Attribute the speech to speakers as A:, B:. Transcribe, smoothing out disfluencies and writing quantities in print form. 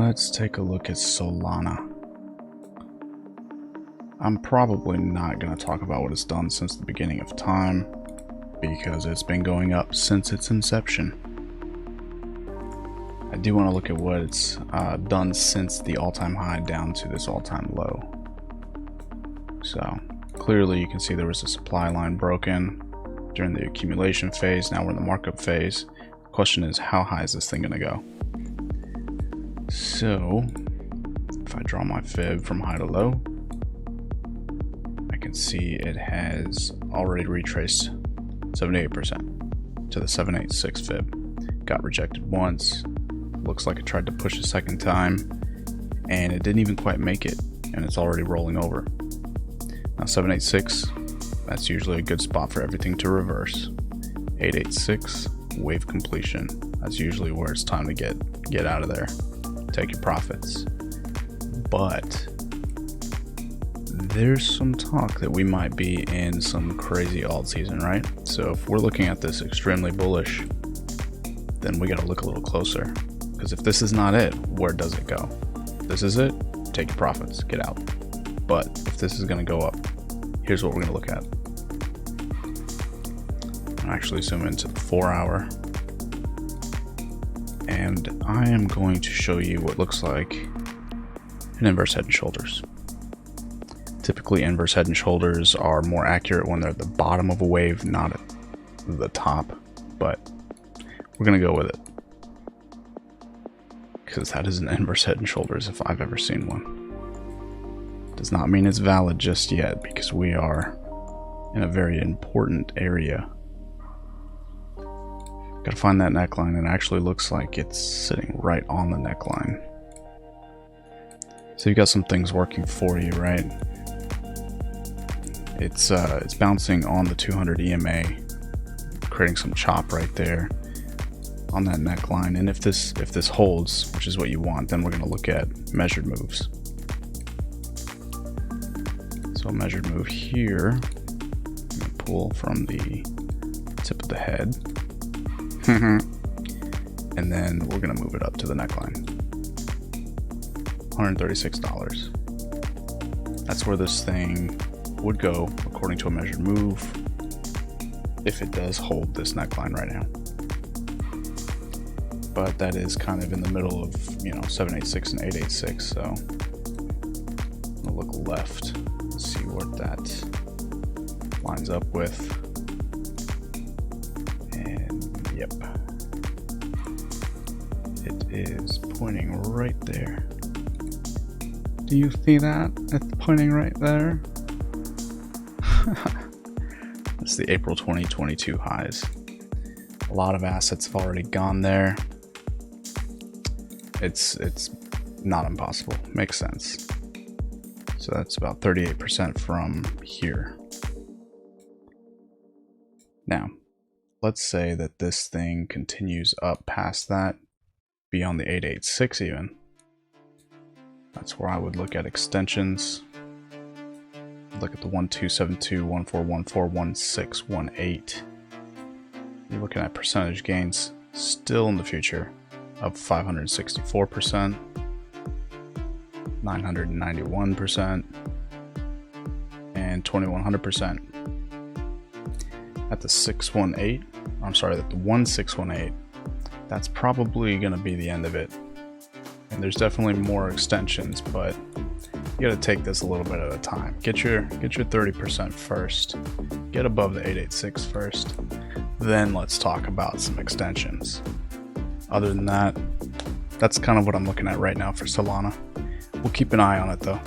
A: Let's take a look at Solana. I'm probably not going to talk about what it's done since the beginning of time, because it's been going up since its inception. I do want to look at what it's done since the all-time high down to this all-time low. So clearly you can see there was a supply line broken during the accumulation phase. Now we're in the markup phase. The question is, how high is this thing going to go? So if I draw my fib from high to low, I can see it has already retraced 78% to the 786 fib. Got rejected once. Looks like it tried to push a second time, and it didn't even quite make it, and it's already rolling over. Now 786, that's usually a good spot for everything to reverse. 886, wave completion. That's usually where it's time to get out of there. Take your profits. But there's some talk that we might be in some crazy alt season, right? So if we're looking at this extremely bullish, then we got to look a little closer. Because if this is not it, where does it go? If this is it, take your profits, get out. But if this is going to go up, here's what we're going to look at. I'll actually zoom into the 4 hour. And I am going to show you what looks like an inverse head and shoulders. Typically inverse head and shoulders are more accurate when they're at the bottom of a wave, not at the top. But we're going to go with it, because that is an inverse head and shoulders if I've ever seen one. Does not mean it's valid just yet, because we are in a very important area. Gotta find that neckline, and it actually looks like it's sitting right on the neckline. So you got some things working for you, right? It's bouncing on the 200 EMA, creating some chop right there on that neckline. And if this holds, which is what you want, then we're going to look at measured moves. So a measured move here, I'm going to pull from the tip of the head, and then we're going to move it up to the neckline. $136. That's where this thing would go according to a measured move if it does hold this neckline right now. But that is kind of in the middle of, 786 and 886, so I'll look left and see what that lines up with. And yep, it is pointing right there. Do you see that? It's pointing right there. That's the April 2022 highs. A lot of assets have already gone there. It's not impossible. Makes sense. So that's about 38% from here. Now, let's say that this thing continues up past that, beyond the 886 even. That's where I would look at extensions. Look at the 1272, 1414, 1618. You're looking at percentage gains still in the future of 564%, 991%, and 2100%. At the 1618, that's probably going to be the end of it. And there's definitely more extensions, but you got to take this a little bit at a time. Get your 30% first. Get above the 886 first. Then let's talk about some extensions. Other than that, that's kind of what I'm looking at right now for Solana. We'll keep an eye on it though.